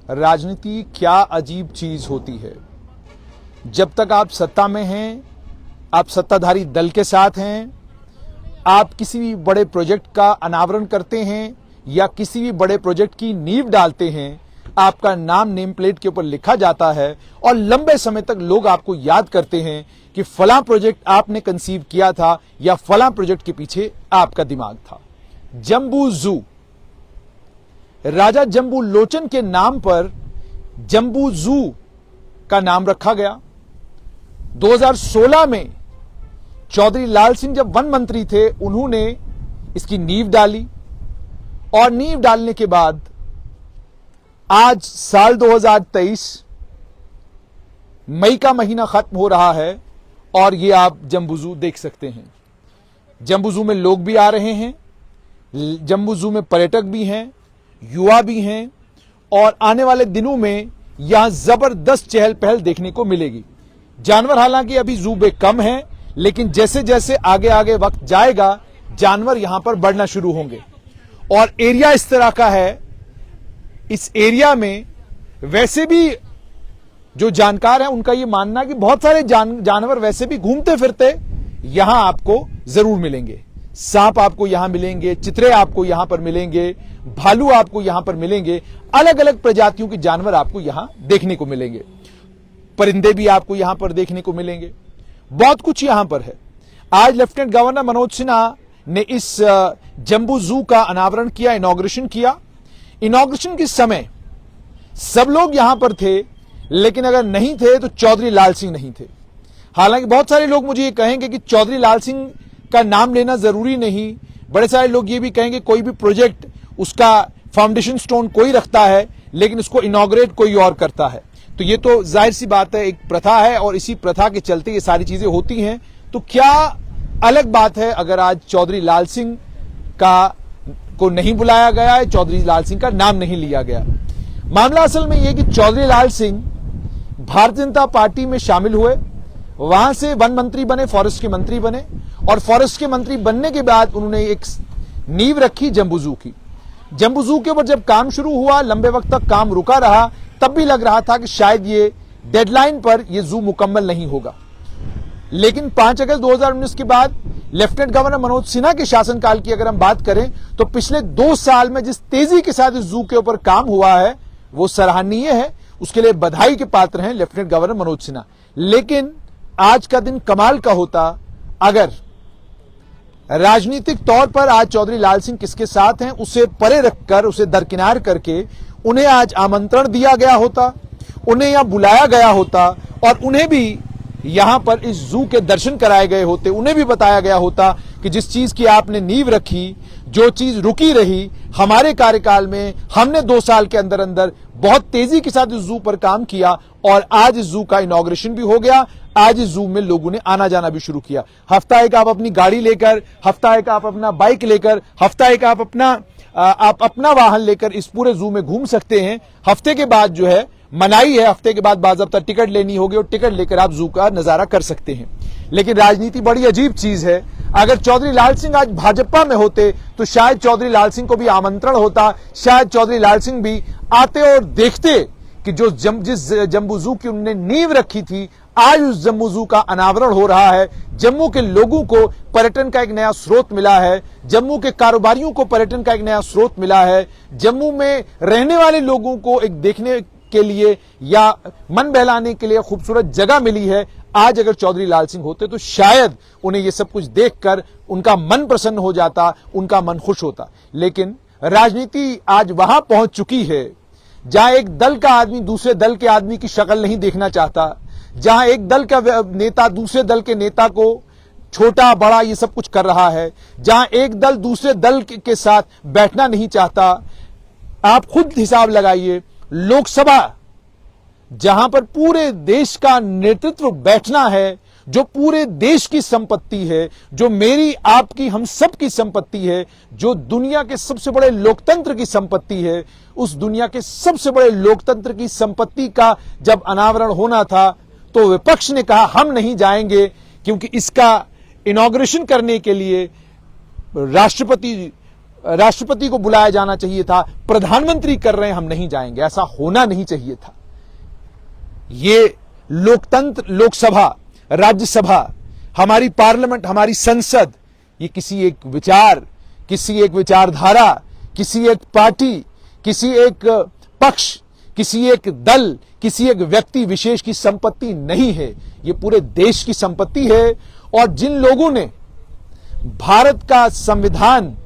राजनीति क्या अजीब चीज होती है। जब तक आप सत्ता में हैं, आप सत्ताधारी दल के साथ हैं, आप किसी भी बड़े प्रोजेक्ट का अनावरण करते हैं या किसी भी बड़े प्रोजेक्ट की नींव डालते हैं, आपका नाम नेम प्लेट के ऊपर लिखा जाता है और लंबे समय तक लोग आपको याद करते हैं कि फलां प्रोजेक्ट आपने कंसीव किया था या फलां प्रोजेक्ट के पीछे आपका दिमाग था। जम्बू जू, राजा जम्बू लोचन के नाम पर जम्बू जू का नाम रखा गया। 2016 में चौधरी लाल सिंह जब वन मंत्री थे, उन्होंने इसकी नींव डाली और नींव डालने के बाद आज साल 2023 मई का महीना खत्म हो रहा है और ये आप जम्बू जू देख सकते हैं। जम्बू जू में लोग भी आ रहे हैं, जम्बू जू में पर्यटक भी हैं, युवा भी हैं और आने वाले दिनों में यहां जबरदस्त चहल पहल देखने को मिलेगी। जानवर हालांकि अभी जू में कम है, लेकिन जैसे जैसे आगे आगे वक्त जाएगा जानवर यहां पर बढ़ना शुरू होंगे और एरिया इस तरह का है। इस एरिया में वैसे भी जो जानकार हैं उनका यह मानना है कि बहुत सारे जानवर वैसे भी घूमते फिरते यहां आपको जरूर मिलेंगे। सांप आपको यहां मिलेंगे, चितरे आपको यहां पर मिलेंगे, भालू आपको यहां पर मिलेंगे, अलग अलग प्रजातियों के जानवर आपको यहां देखने को मिलेंगे, परिंदे भी आपको यहां पर देखने को मिलेंगे, बहुत कुछ यहां पर है। आज लेफ्टिनेंट गवर्नर मनोज सिन्हा ने इस जम्बू जू का अनावरण किया, इनॉग्रेशन किया। इनॉग्रेशन के समय सब लोग यहां पर थे, लेकिन अगर नहीं थे तो चौधरी लाल सिंह नहीं थे। हालांकि बहुत सारे लोग मुझे ये कहेंगे कि चौधरी लाल सिंह का नाम लेना जरूरी नहीं, बड़े सारे लोग ये भी कहेंगे कोई भी प्रोजेक्ट उसका फाउंडेशन स्टोन कोई रखता है लेकिन उसको इनॉग्रेट कोई और करता है। तो ये तो जाहिर सी बात है, एक प्रथा है और इसी प्रथा के चलते ये सारी चीजें होती हैं। तो क्या अलग बात है अगर आज चौधरी लाल सिंह को नहीं बुलाया गया है, चौधरी लाल सिंह का नाम नहीं लिया गया। मामला असल में यह कि चौधरी लाल सिंह भारतीय जनता पार्टी में शामिल हुए, वहां से वन मंत्री बने, फॉरेस्ट के मंत्री बने और फॉरेस्ट के मंत्री बनने के बाद उन्होंने एक नींव रखी जम्बू जू की। जम्बू जू के ऊपर जब काम शुरू हुआ, लंबे वक्त तक काम रुका रहा, तब भी लग रहा था कि शायद ये डेडलाइन पर ये जू मुकम्मल नहीं होगा। लेकिन 5 अगस्त 2019 के बाद लेफ्टिनेंट गवर्नर मनोज सिन्हा के शासनकाल की अगर हम बात करें तो पिछले 2 साल में जिस तेजी के साथ इस जू के ऊपर काम हुआ है वो सराहनीय है। उसके लिए बधाई के पात्र हैं लेफ्टिनेंट गवर्नर मनोज सिन्हा। लेकिन आज का दिन कमाल का होता अगर राजनीतिक तौर पर आज चौधरी लाल सिंह किसके साथ हैं उसे परे रखकर, उसे दरकिनार करके उन्हें आज आमंत्रण दिया गया होता, उन्हें यहां बुलाया गया होता और उन्हें भी यहां पर इस जू के दर्शन कराए गए होते। उन्हें भी बताया गया होता कि जिस चीज की आपने नींव रखी, जो चीज रुकी रही, हमारे कार्यकाल में हमने 2 साल के अंदर अंदर बहुत तेजी के साथ इस जू पर काम किया और आज इस जू का इनॉग्रेशन भी हो गया। आज इस जू में लोगों ने आना जाना भी शुरू किया। हफ्ता एक आप अपनी गाड़ी लेकर, हफ्ता एक आप अपना बाइक लेकर, हफ्ता एक आप अपना वाहन लेकर इस पूरे जू में घूम सकते हैं। हफ्ते के बाद जो है मनाही है, हफ्ते के बाद बाज़ाब्ता टिकट लेनी होगी और टिकट लेकर आप जू का नजारा कर सकते हैं। लेकिन राजनीति बड़ी अजीब चीज है। अगर चौधरी लाल सिंह आज भाजपा में होते तो शायद चौधरी लाल सिंह को भी आमंत्रण होता, शायद चौधरी लाल सिंह भी आते और देखते कि जिस जम्बू जू की उन्होंने नींव रखी थी, आज उस जम्बू जू का अनावरण हो रहा है। जम्मू के लोगों को पर्यटन का एक नया स्रोत मिला है, जम्मू के कारोबारियों को पर्यटन का एक नया स्रोत मिला है, जम्मू में रहने वाले लोगों को एक देखने के लिए या मन बहलाने के लिए खूबसूरत जगह मिली है। आज अगर चौधरी लाल सिंह होते तो शायद उन्हें यह सब कुछ देखकर उनका मन प्रसन्न हो जाता, उनका मन खुश होता। लेकिन राजनीति आज वहां पहुंच चुकी है जहां एक दल का आदमी दूसरे दल के आदमी की शक्ल नहीं देखना चाहता, जहां एक दल का नेता दूसरे दल के नेता को छोटा बड़ा ये सब कुछ कर रहा है, जहां एक दल दूसरे दल के साथ बैठना नहीं चाहता। आप खुद हिसाब लगाइए, लोकसभा जहां पर पूरे देश का नेतृत्व बैठना है, जो पूरे देश की संपत्ति है, जो मेरी आपकी हम सब की संपत्ति है, जो दुनिया के सबसे बड़े लोकतंत्र की संपत्ति है, उस दुनिया के सबसे बड़े लोकतंत्र की संपत्ति का जब अनावरण होना था तो विपक्ष ने कहा हम नहीं जाएंगे, क्योंकि इसका इनॉग्रेशन करने के लिए राष्ट्रपति राष्ट्रपति को बुलाया जाना चाहिए था, प्रधानमंत्री कर रहे हैं हम नहीं जाएंगे, ऐसा होना नहीं चाहिए था। ये लोकतंत्र, लोकसभा, राज्यसभा, हमारी पार्लियामेंट, हमारी संसद, ये किसी एक विचार, किसी एक विचारधारा, किसी एक पार्टी, किसी एक पक्ष, किसी एक दल, किसी एक व्यक्ति विशेष की संपत्ति नहीं है, ये पूरे देश की संपत्ति है। और जिन लोगों ने भारत का संविधान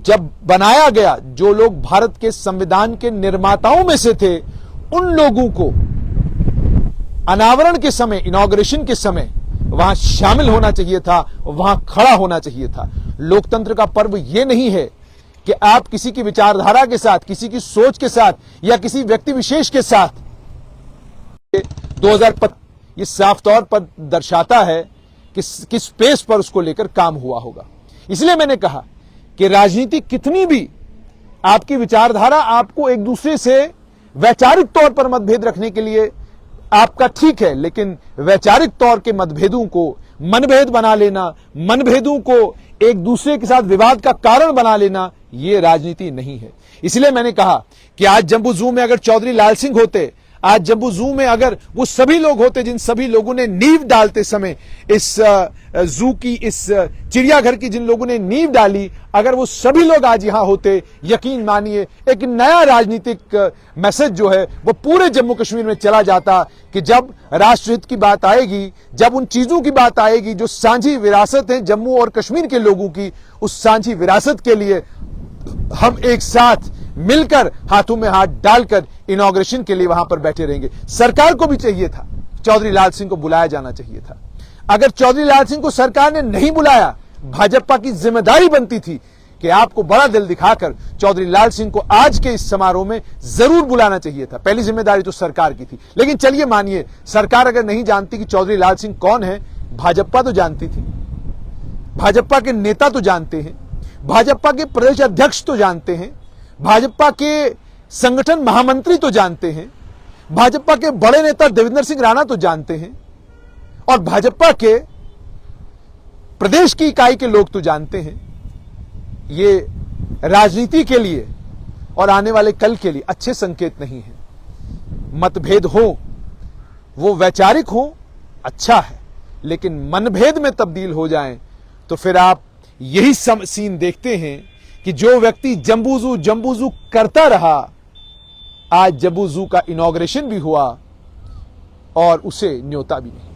जब बनाया गया, जो लोग भारत के संविधान के निर्माताओं में से थे, उन लोगों को अनावरण के समय, इनॉग्रेशन के समय वहां शामिल होना चाहिए था, वहां खड़ा होना चाहिए था। लोकतंत्र का पर्व यह नहीं है कि आप किसी की विचारधारा के साथ, किसी की सोच के साथ या किसी व्यक्ति विशेष के साथ 2025 ये साफ तौर पर दर्शाता है कि किस स्पेस पर उसको लेकर काम हुआ होगा। इसलिए मैंने कहा कि राजनीति कितनी भी आपकी विचारधारा आपको एक दूसरे से वैचारिक तौर पर मतभेद रखने के लिए आपका ठीक है, लेकिन वैचारिक तौर के मतभेदों को मनभेद बना लेना, मनभेदों को एक दूसरे के साथ विवाद का कारण बना लेना, यह राजनीति नहीं है। इसलिए मैंने कहा कि आज जम्बू जू में अगर चौधरी लाल सिंह होते, आज जम्बू जू में अगर वो सभी लोग होते जिन सभी लोगों ने नींव डालते समय इस जू की, इस चिड़ियाघर की जिन लोगों ने नींव डाली, अगर वो सभी लोग आज यहां होते, यकीन मानिए एक नया राजनीतिक मैसेज जो है वो पूरे जम्मू कश्मीर में चला जाता कि जब राष्ट्रहित की बात आएगी, जब उन चीजों की बात आएगी जो साझी विरासत है जम्मू और कश्मीर के लोगों की, उस साझी विरासत के लिए हम एक साथ मिलकर हाथों में हाथ डालकर इनॉग्रेशन के लिए वहां पर बैठे रहेंगे। सरकार को भी चाहिए था, चौधरी लाल सिंह को बुलाया जाना चाहिए था। अगर चौधरी लाल सिंह को सरकार ने नहीं बुलाया, भाजपा की जिम्मेदारी बनती थी कि आपको बड़ा दिल दिखाकर चौधरी लाल सिंह को आज के इस समारोह में जरूर बुलाना चाहिए था। पहली जिम्मेदारी तो सरकार की थी। लेकिन चलिए मानिए सरकार अगर नहीं जानती कि चौधरी लाल सिंह कौन है, भाजपा तो जानती थी, भाजपा के नेता तो जानते हैं, भाजपा के प्रदेश अध्यक्ष तो जानते हैं, भाजपा के संगठन महामंत्री तो जानते हैं, भाजपा के बड़े नेता देवेंद्र सिंह राणा तो जानते हैं, और भाजपा के प्रदेश की इकाई के लोग तो जानते हैं। ये राजनीति के लिए और आने वाले कल के लिए अच्छे संकेत नहीं है। मतभेद हो, वो वैचारिक हो, अच्छा है, लेकिन मनभेद में तब्दील हो जाएं तो फिर आप यही सीन देखते हैं कि जो व्यक्ति जम्बू जू करता रहा, आज जम्बू जू का इनॉग्रेशन भी हुआ और उसे न्योता भी नहीं।